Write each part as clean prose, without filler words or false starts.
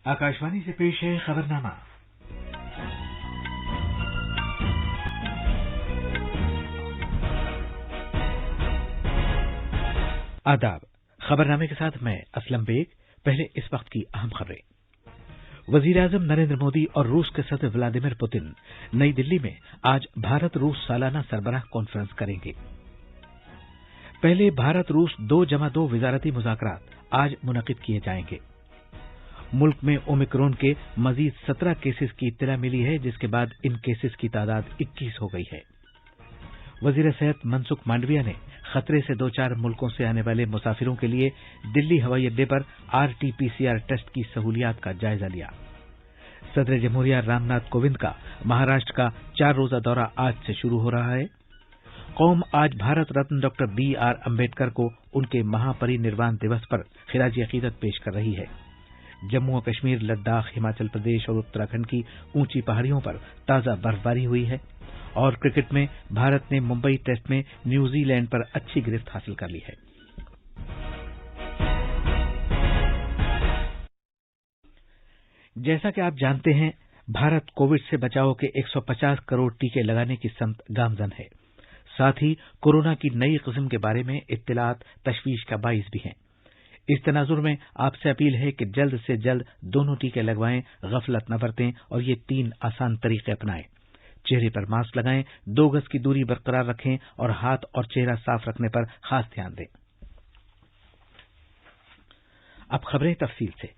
आकाशवाणी से पेश है खबरनामा। आदाब। खबरनामे के साथ मैं असलम बेग। पहले इस वक्त की अहम खबरें। वजीर-ए-आजम नरेंद्र मोदी और रूस के सदर व्लादिमीर पुतिन नई दिल्ली में आज भारत रूस सालाना सरबराह कॉन्फ्रेंस करेंगे। पहले भारत रूस 2+2 वजारती मुज़ाकरात आज मुनक़िद किए जाएंगे। मुल्क में ओमिक्रॉन के मजीद 17 केसेस की इत्तला मिली है, जिसके बाद इन केसेस की तादाद 21 हो गई है। वजीर सेहत मनसुख मांडविया ने खतरे से 2-4 मुल्कों से आने वाले मुसाफिरों के लिए दिल्ली हवाई अड्डे पर RT-PCR टेस्ट की सहूलियात का जायजा लिया। सदर जमहूरिया रामनाथ कोविंद का महाराष्ट्र का 4 रोजा दौरा आज से शुरू हो रहा है। कौम आज भारत रत्न डॉक्टर B.R. अम्बेडकर को उनके महापरिनिर्वाण दिवस पर खिराजी अकीदत पेश कर रही है। जम्मू और कश्मीर, लद्दाख, हिमाचल प्रदेश और उत्तराखंड की ऊंची पहाड़ियों पर ताजा बर्फबारी हुई है। और क्रिकेट में भारत ने मुंबई टेस्ट में न्यूजीलैंड पर अच्छी गिरफ्त हासिल कर ली है। जैसा कि आप जानते हैं, भारत कोविड से बचाव के 150 करोड़ टीके लगाने की समत गामजन है। साथ ही कोरोना की नई किस्म के बारे में इत्तलात तशवीश का बाइस भी हैं। इस तनाजुर में आपसे अपील है कि जल्द से जल्द दोनों टीके लगवाएं, गफलत न बरतें और ये 3 आसान तरीके अपनाएं। चेहरे पर मास्क लगाएं, 2 गज की दूरी बरकरार रखें और हाथ और चेहरा साफ रखने पर खास ध्यान दें। अब खबरें तफसील से।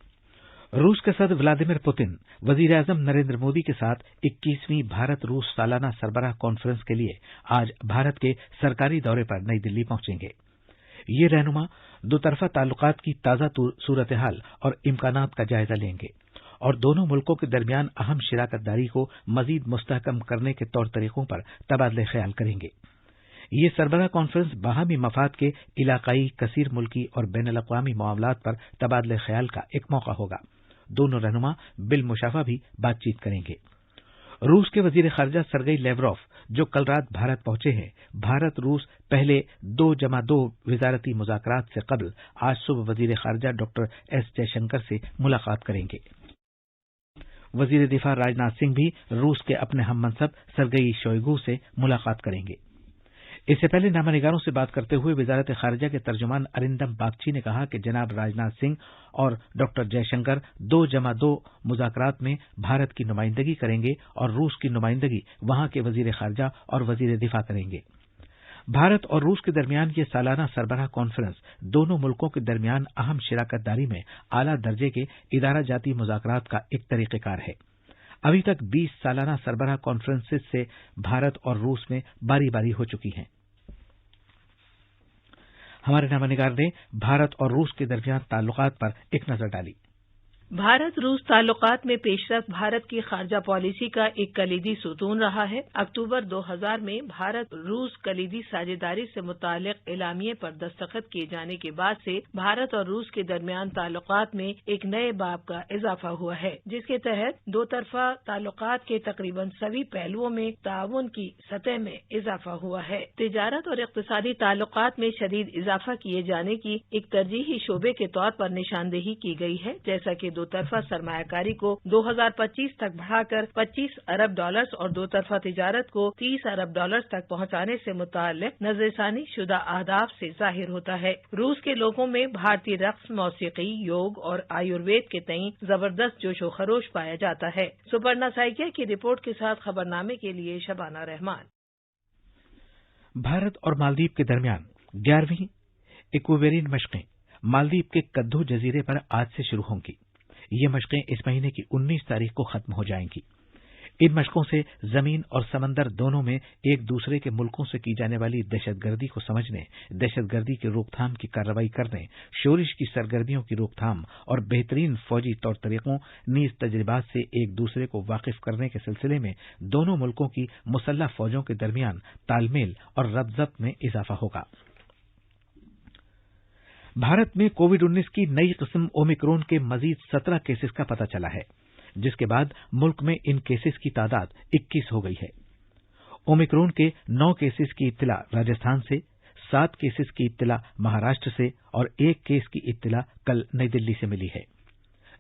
रूस के सदर व्लादिमीर पुतिन वजीर-ए-आजम नरेंद्र मोदी के साथ 21वीं भारत रूस सालाना सरबराह कॉन्फ्रेंस के लिए आज भारत के सरकारी दौरे पर नई दिल्ली पहुंचेंगे। ये रहनुमा दोतरफा ताल्लुकात की ताजा सूरत हाल और इम्कानात का जायजा लेंगे और दोनों मुल्कों के दरमियान अहम शिराकतदारी को मजीद मुस्तहकम करने के तौर तरीकों पर तबादले ख्याल करेंगे। ये सरबराह कॉन्फ्रेंस बाहमी मफाद के इलाकाई, कसीर मुल्की और बैनुल अक़वामी मामलात पर तबादले ख्याल का एक मौका होगा। दोनों रहनुमा बिलमुशाफा भी बातचीत करेंगे। रूस के वजीर खारजा सरगई लेवरोफ, जो कल रात भारत पहुंचे हैं, भारत रूस पहले 2+2 वजारती मुज़ाकरात से कबल आज सुबह वजीर खारजा डॉक्टर S. जयशंकर से मुलाकात करेंगे। वजीर दिफा राजनाथ सिंह भी रूस के अपने हम मनसब सरगई शोइगु से मुलाकात करेंगे। इससे पहले नामानिगारों से बात करते हुए वजारत खारजा के तर्जुमान अरिंदम बागची ने कहा कि जनाब राजनाथ सिंह और डॉक्टर जयशंकर 2+2 मुज़ाकरात में भारत की नुमाइंदगी करेंगे और रूस की नुमाइंदगी वहां के वजीर खारजा और वजीर दिफा करेंगे। भारत और रूस के दरमियान ये सालाना सरबराह कॉन्फ्रेंस दोनों मुल्कों के दरमियान अहम शिराकतदारी में आला दर्जे के इदारा जाती मुज़ाकरात का एक तरीक़ेकार है। अभी तक 20 सालाना सरबराह कॉन्फ्रेंसेस से भारत और रूस में बारी बारी हो चुकी हैं। हमारे नामानिगार ने भारत और रूस के दरमियान ताल्लुकात पर एक नजर डाली। भारत रूस ताल्लुकात में पेशरफ्त भारत की खारजा पॉलिसी का एक कलीदी सुतून रहा है। अक्टूबर 2000 में भारत रूस कलीदी साझेदारी से मुताल्लिक एलामिये पर दस्तखत किए जाने के बाद से भारत और रूस के दरमियान ताल्लुकात में एक नए बाब का इजाफा हुआ है, जिसके तहत दो तरफा ताल्लुकात के तकरीबन सभी पहलुओं में ताउन की सतह में इजाफा हुआ है। तिजारत और इक्तिसादी ताल्लुकात में शदीद इजाफा किए जाने की एक तरजीही शोबे के तौर पर निशानदेही की गई है, जैसा कि दो तरफा सरमायाकारी को 2025 तक बढ़ाकर $25 अरब और दो तरफा तिजारत को $30 अरब तक पहुंचाने से मुताल्लिक नजरसानी शुदा अहदाफ से जाहिर होता है। रूस के लोगों में भारतीय रक्स, मौसीकी, योग और आयुर्वेद के तईं जबरदस्त जोशो खरोश पाया जाता है। सुपर्णा साइकिया की रिपोर्ट के साथ खबरनामे के लिए शबाना रहमान। भारत और मालदीव के दरमियान 11वीं इक्विवेरियन मशकें मालदीव के कद्दू जजीरे पर आज से शुरू होंगी। ये मशकें इस महीने की 19 तारीख को खत्म हो जाएंगी। इन मशकों से जमीन और समंदर दोनों में एक दूसरे के मुल्कों से की जाने वाली दहशतगर्दी को समझने, दहशतगर्दी की रोकथाम की कार्रवाई करने, शोरिश की सरगर्मियों की रोकथाम और बेहतरीन फौजी तौर तरीकों नीज तजर्बात से एक दूसरे को वाकिफ करने के सिलसिले में दोनों मुल्कों की मुसल्लह फौजों के दरमियान तालमेल और रब्ज़त में इजाफा होगा। भारत में कोविड-19 की नई किस्म ओमिक्रॉन के मजीद 17 केसेस का पता चला है, जिसके बाद मुल्क में इन केसेस की तादाद 21 हो गई है। ओमिक्रॉन के 9 केसेस की इत्तला राजस्थान से, 7 केसेस की इत्तला महाराष्ट्र से और 1 केस की इत्तला कल नई दिल्ली से मिली है।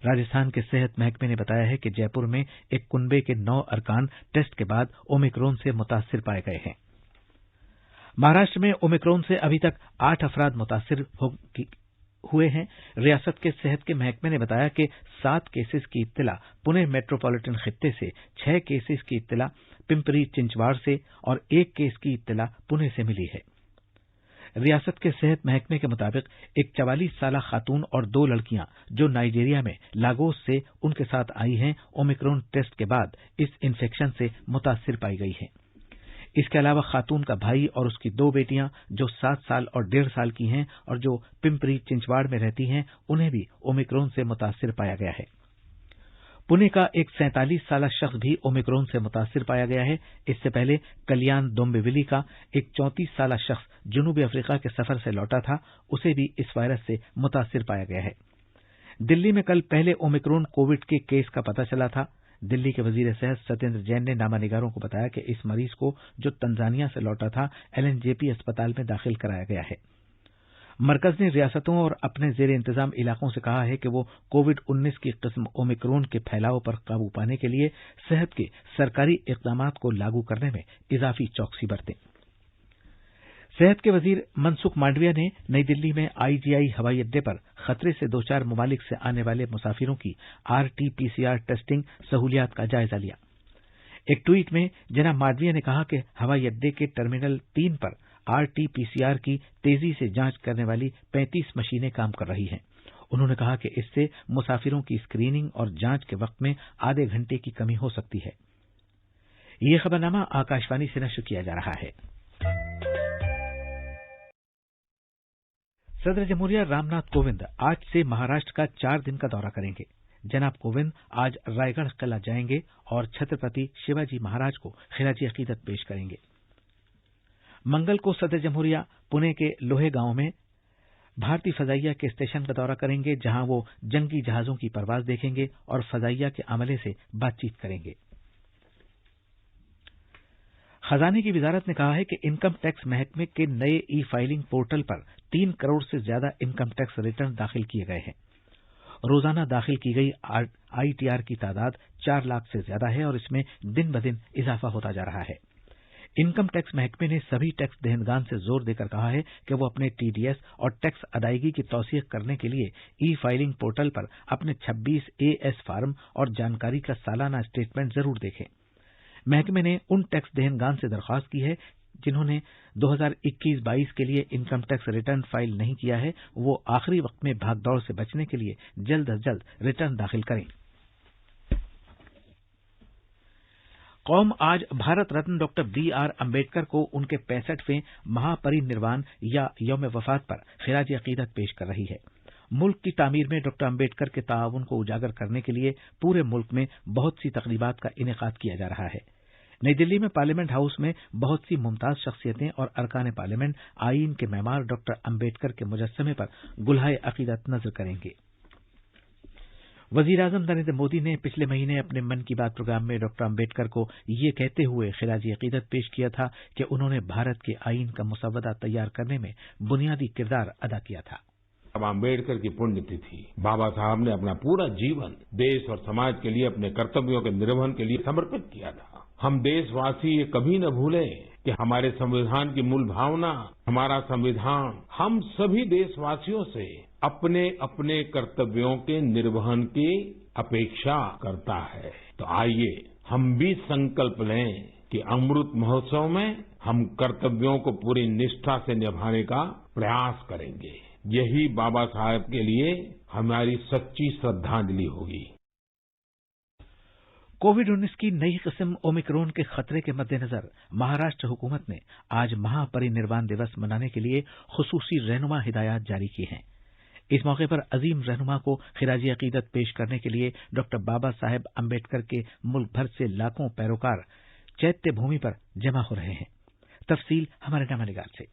राजस्थान के सेहत महकमे ने बताया है कि जयपुर में एक कुनबे के 9 अरकान टेस्ट के बाद ओमिक्रॉन से मुतासिर पाए गए हैं। महाराष्ट्र में ओमिक्रॉन से अभी तक 8 अफराद मुतासिर हुए हैं। रियासत के सेहत के महकमे ने बताया कि 7 केसेस की इत्तला पुणे मेट्रोपॉलिटन खित्ते से, 6 केसेस की इत्तला पिंपरी चिंचवाड़ से और 1 केस की इत्तला पुणे से मिली है। रियासत के सेहत महकमे के मुताबिक एक 44 साला खातून और 2 लड़कियां जो नाइजीरिया में लागोस से उनके साथ आई हैं, ओमिक्रॉन टेस्ट के बाद इस इन्फेक्शन से मुतासिर पाई गई हैं। इसके अलावा खातून का भाई और उसकी 2 बेटियां जो 7 साल और 1.5 साल की हैं और जो पिंपरी चिंचवाड़ में रहती हैं, उन्हें भी ओमिक्रॉन से मुतासिर पाया गया है। पुणे का एक 47 साला शख्स भी ओमिक्रॉन से मुतासिर पाया गया है। इससे पहले कल्याण डोंबिवली का एक 34 साला शख्स जनूबी अफ्रीका के सफर से लौटा था, उसे भी इस वायरस से मुतासिर पाया गया है। दिल्ली में कल पहले ओमिक्रॉन कोविड के केस का पता चला था। दिल्ली के वजीर सेहत सत्येंद्र जैन ने नामानिगारों को बताया कि इस मरीज को, जो तंजानिया से लौटा था, एलएनजेपी अस्पताल में दाखिल कराया गया है। मरकज ने रियासतों और अपने जेर इंतजाम इलाकों से कहा है कि वो कोविड-19 की किस्म ओमिक्रॉन के फैलाव पर काबू पाने के लिए सेहत के सरकारी इकदाम को लागू करने में इजाफी चौकसी बरतें। सेहत के वजीर मनसुख मांडविया ने नई दिल्ली में आईजीआई हवाई अड्डे पर खतरे से 2-4 ममालिक से आने वाले मुसाफिरों की आरटी-पीसीआर टेस्टिंग सहूलियात का जायजा लिया। एक ट्वीट में जनाब मांडविया ने कहा कि हवाई अड्डे के टर्मिनल 3 पर आरटी-पीसीआर की तेजी से जांच करने वाली 35 मशीनें काम कर रही हैं। उन्होंने कहा कि इससे मुसाफिरों की स्क्रीनिंग और जांच के वक्त में आधे घंटे की कमी हो सकती है। ये खबरनामा आकाशवाणी से नशर किया जा रहा है। सदर जमहूरिया रामनाथ कोविंद आज से महाराष्ट्र का 4 दिन का दौरा करेंगे। जनाब कोविंद आज रायगढ़ किला जाएंगे और छत्रपति शिवाजी महाराज को खिराजी अकीदत पेश करेंगे। मंगल को सदर जमहूरिया पुणे के लोहे गांव में भारतीय फजाइया के स्टेशन का दौरा करेंगे, जहां वो जंगी जहाजों की परवाज देखेंगे और फजाइया के अमले से बातचीत करेंगे। खजाने की वजारत ने कहा है कि इनकम टैक्स महकमे के नए ई फाइलिंग पोर्टल पर 3 करोड़ से ज्यादा इनकम टैक्स रिटर्न दाखिल किए गए हैं। रोजाना दाखिल की गई आईटीआर की तादाद 4 लाख से ज्यादा है और इसमें दिन ब दिन इजाफा होता जा रहा है। इनकम टैक्स महकमे ने सभी टैक्स देहनदान से जोर देकर कहा है कि वो अपने टीडीएस और टैक्स अदायगी की तौसीक करने के लिए ई फाइलिंग पोर्टल पर अपने 26 एएस फार्म और जानकारी का सालाना स्टेटमेंट जरूर देखें। महकमे ने उन टैक्स देहनदान से दरख्वास्त की है जिन्होंने 2021-22 के लिए इनकम टैक्स रिटर्न फाइल नहीं किया है, वो आखिरी वक्त में भागदौड़ से बचने के लिए जल्द अज जल्द रिटर्न दाखिल करें। कौम आज भारत रत्न डॉक्टर बी.आर. अम्बेडकर को उनके 65वें महापरिनिर्वाण या यौम वफात पर खिराजी अकीदत पेश कर रही है। मुल्क की तामीर में डॉक्टर अम्बेडकर के ताआवुन को उजागर करने के लिए पूरे मुल्क में बहुत सी तकरीबात का इनेकाद किया जा रहा है। नई दिल्ली में पार्लियामेंट हाउस में बहुत सी मुमताज शख्सियतें और अरकान पार्लियामेंट आईन के मेमार डॉक्टर अम्बेडकर के मुजस्समे पर गुलहाए अकीदत नजर करेंगे। वजीर आजम नरेंद्र मोदी ने पिछले महीने अपने मन की बात प्रोग्राम में डॉक्टर अम्बेडकर को ये कहते हुए खिराजी अकीदत पेश किया था कि उन्होंने भारत के आईन का मुसवदा तैयार करने में बुनियादी किरदार अदा किया था। अब अम्बेडकर की पुण्यतिथि, बाबा साहब ने अपना पूरा जीवन देश और समाज के लिए अपने कर्तव्यों के निर्वहन के लिए समर्पित किया था। हम देशवासी ये कभी न भूलें कि हमारे संविधान की मूल भावना, हमारा संविधान हम सभी देशवासियों से अपने अपने कर्तव्यों के निर्वहन की अपेक्षा करता है। तो आइए हम भी संकल्प लें कि अमृत महोत्सव में हम कर्तव्यों को पूरी निष्ठा से निभाने का प्रयास करेंगे। यही बाबा साहब के लिए हमारी सच्ची श्रद्धांजलि होगी। कोविड-19 की नई किस्म ओमिक्रॉन के खतरे के मद्देनजर महाराष्ट्र हुकूमत ने आज महापरिनिर्वाण दिवस मनाने के लिए खुसूसी रहनुमा हिदायत जारी की हैं। इस मौके पर अजीम रहनुमा को खिराजी अकीदत पेश करने के लिए डॉक्टर बाबा साहेब अम्बेडकर के मुल्क भर से लाखों पैरोकार चैत्य भूमि पर जमा हो रहे हैं। तफसील हमारे नामानिगार से।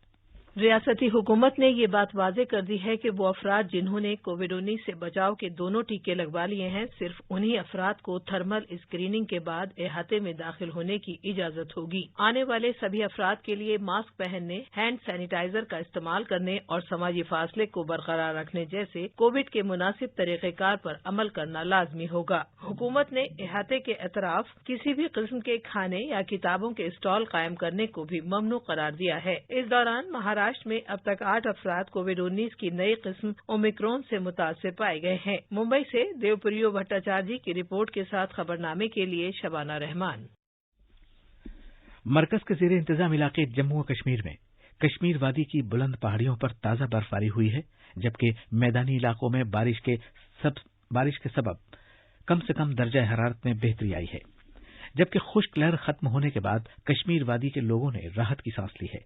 ریاستی حکومت نے یہ بات واضح کر دی ہے کہ وہ افراد جنہوں نے کووڈ-19 سے بچاؤ کے دونوں ٹیکے لگوا لیے ہیں صرف انہی افراد کو تھرمل اسکریننگ کے بعد احاطے میں داخل ہونے کی اجازت ہوگی۔ آنے والے سبھی افراد کے لیے ماسک پہننے، ہینڈ سینیٹائزر کا استعمال کرنے اور سماجی فاصلے کو برقرار رکھنے جیسے کووڈ کے مناسب طریقہ کار پر عمل کرنا لازمی ہوگا۔ حکومت نے احاطے کے اطراف کسی بھی قسم کے کھانے یا کتابوں کے اسٹال قائم کرنے کو بھی ممنوع قرار دیا ہے۔ اس دوران مہاراشٹر میں اب تک 8 افراد کووڈ-19 کی نئی قسم اومیکرون سے متاثر پائے گئے ہیں۔ ممبئی سے دیوپریو بھٹاچاریہ کی رپورٹ کے ساتھ خبرنامے کے لیے شبانہ رحمان۔ مرکز کے زیر انتظام علاقے جموں و کشمیر میں کشمیر وادی کی بلند پہاڑیوں پر تازہ برفباری ہوئی ہے، جبکہ میدانی علاقوں میں بارش کے سبب کم سے کم درجہ حرارت میں بہتری آئی ہے، جبکہ خشک لہر ختم ہونے کے بعد کشمیر وادی کے لوگوں نے راحت کی سانس لی ہے۔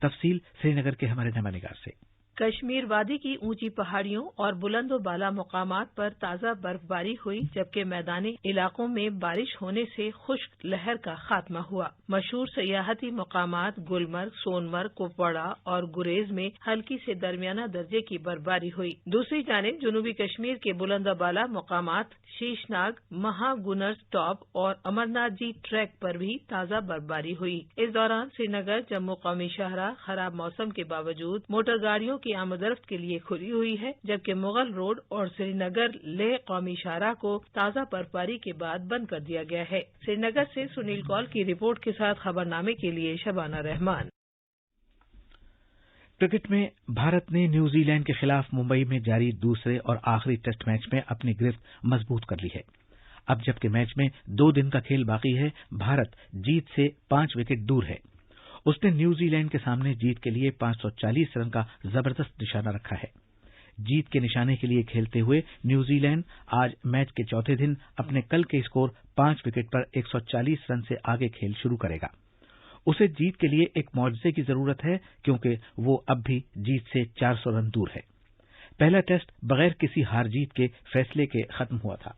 تفصیل سری نگر کے ہمارے نامہ نگار سے۔ کشمیر وادی کی اونچی پہاڑیوں اور بلند و بالا مقامات پر تازہ برف باری ہوئی، جبکہ میدانی علاقوں میں بارش ہونے سے خشک لہر کا خاتمہ ہوا۔ مشہور سیاحتی مقامات گلمرگ، سونمرگ، کپواڑہ اور گریز میں ہلکی سے درمیانہ درجے کی برفباری ہوئی۔ دوسری جانب جنوبی کشمیر کے بلند و بالا مقامات شیش ناگ، مہا گنرز ٹاپ اور امرناتھ جی ٹریک پر بھی تازہ برفباری ہوئی۔ اس دوران سری نگر جموں قومی شاہراہ خراب موسم کے باوجود موٹر گاڑیوں کی آمد و رفت کے لیے کھلی ہوئی ہے، جبکہ مغل روڈ اور سری نگر لیہ قومی شاہراہ کو تازہ برفباری کے بعد بند کر دیا گیا ہے۔ سری نگر سے سنیل کول کی رپورٹ کے ساتھ خبرنامے کے لیے شبانہ رحمان۔ کرکٹ میں بھارت نے نیوزی لینڈ کے خلاف ممبئی میں جاری دوسرے اور آخری ٹیسٹ میچ میں اپنی گرفت مضبوط کر لی ہے۔ اب جبکہ میچ میں 2 دن کا کھیل باقی ہے، بھارت جیت سے 5 وکٹ دور ہے۔ اس نے نیوزی لینڈ کے سامنے جیت کے لیے 540 رن کا زبردست نشانہ رکھا ہے۔ جیت کے نشانے کے لیے کھیلتے ہوئے نیوزی لینڈ آج میچ کے چوتھے دن اپنے کل کے اسکور 5 وکٹ پر 140 رن سے آگے کھیل شروع کرے گا۔ اسے جیت کے لیے ایک معجزے کی ضرورت ہے، کیونکہ وہ اب بھی جیت سے 400 رن دور ہے۔ پہلا ٹیسٹ بغیر کسی ہار جیت کے فیصلے کے ختم ہوا تھا۔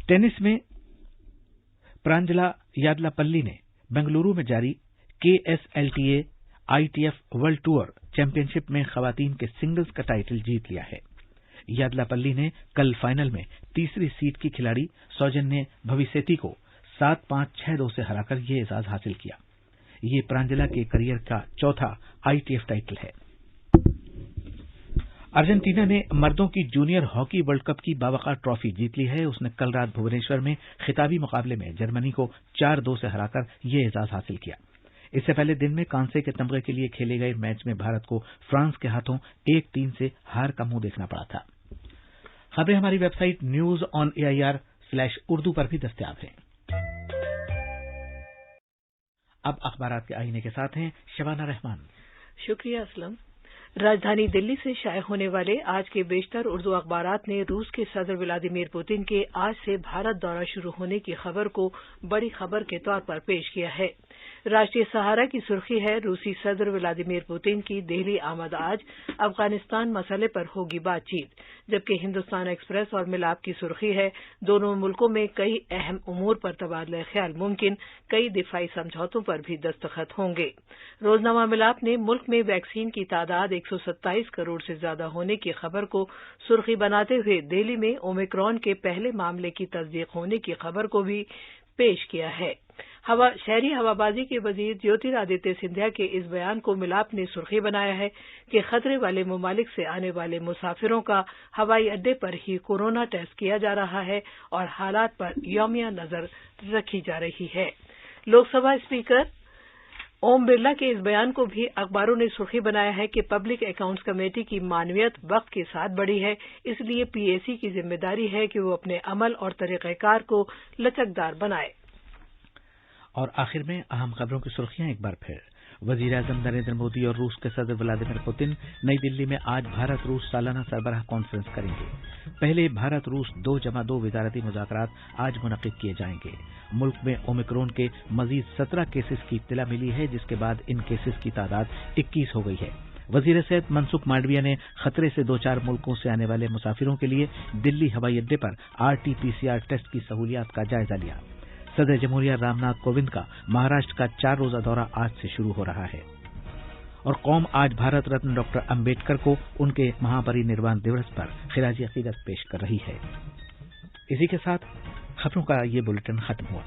ٹینس میں پرانجلا یادلاپلی نے بنگلورو میں جاری KSLTA ITF world tour championship میں خواتین کے سنگلز کا ٹائٹل جیت لیا ہے۔ یادلاپلی نے کل فائنل میں تیسری سیڈ کی کھلاڑی سوجنیہ بھویسیتی کو 7-5، 6-2 سے ہرا کر یہ اعزاز حاصل کیا۔ یہ پرانجلا کے کیریئر کا چوتھا ITF ٹائٹل ہے۔ ارجنٹینا نے مردوں کی جونیئر ہاکی ورلڈ کپ کی باوقار ٹرافی جیت لی ہے۔ اس نے کل رات بھوونیشور میں خطابی مقابلے میں جرمنی کو 4-2 سے ہرا کر یہ اعزاز حاصل کیا۔ اس سے پہلے دن میں کانسے کے تمغے کے لیے کھیلے گئے میچ میں بھارت کو فرانس کے ہاتھوں 1-3 سے ہار کا منہ دیکھنا پڑا تھا۔ خبریں ہماری ویب سائٹ news.on.air/urdu پر بھی دستیاب ہیں۔ اب اخبارات کے آئینے کے ساتھ ہیں شبانہ رحمان۔ شکریہ اسلم۔ راجدھانی دلی سے شائع ہونے والے آج کے بیشتر اردو اخبارات نے روس کے صدر ولادیمیر پوتن کے آج سے بھارت دورہ شروع ہونے کی خبر کو بڑی خبر کے طور پر پیش کیا ہے۔ راشٹریہ سہارا کی سرخی ہے، روسی صدر ولادیمیر پوتن کی دہلی آمد آج، افغانستان مسئلے پر ہوگی بات چیت، جبکہ ہندوستان ایکسپریس اور ملاپ کی سرخی ہے، دونوں ملکوں میں کئی اہم امور پر تبادلہ خیال ممکن، کئی دفاعی سمجھوتوں پر بھی دستخط ہوں گے۔ روزنامہ ملاپ نے ملک میں ویکسین کی تعداد 127 کروڑ سے زیادہ ہونے کی خبر کو سرخی بناتے ہوئے دہلی میں اومیکرون کے پہلے معاملے کی تصدیق ہونے کی خبر کو بھی پیش کیا ہے۔ شہری ہوابازی کے وزیر جیوترادتیہ سندھیا کے اس بیان کو ملاپ نے سرخی بنایا ہے کہ خطرے والے ممالک سے آنے والے مسافروں کا ہوائی اڈے پر ہی کورونا ٹیسٹ کیا جا رہا ہے اور حالات پر یومیہ نظر رکھی جا رہی ہے۔ لوک سبھا اسپیکر اوم برلا کے اس بیان کو بھی اخباروں نے سرخی بنایا ہے کہ پبلک اکاؤنٹس کمیٹی کی معنویت وقت کے ساتھ بڑھی ہے، اس لیے PAC کی ذمہ داری ہے کہ وہ اپنے عمل اور طریقہ کار کو لچکدار بنائے۔ اور آخر میں اہم خبروں کی سرخیاں ایک بار پھر۔ وزیر اعظم نریندر مودی اور روس کے صدر ولادیمیر پوتن نئی دلی میں آج بھارت روس سالانہ سربراہ کانفرنس کریں گے۔ پہلے بھارت روس 2+2 وزارتی مذاکرات آج منعقد کیے جائیں گے۔ ملک میں اومیکرون کے مزید 17 کیسز کی اطلاع ملی ہے، جس کے بعد ان کیسز کی تعداد 21 ہو گئی ہے۔ وزیر صحت منسکھ مانڈویہ نے خطرے سے 2-4 ملکوں سے آنے والے مسافروں کے لیے دلی ہوائی اڈے پر RT-PCR ٹیسٹ کی سہولیات کا جائزہ لیا۔ सदर जमहूरिया रामनाथ कोविंद का महाराष्ट्र का 4 रोजा दौरा आज से शुरू हो रहा है। और कौम आज भारत रत्न डॉक्टर अंबेडकर को उनके महापरिनिर्वाण दिवस पर खिराजी अकीदत पेश कर रही है। इसी के साथ खबरों का ये बुलेटिन खत्म हुआ।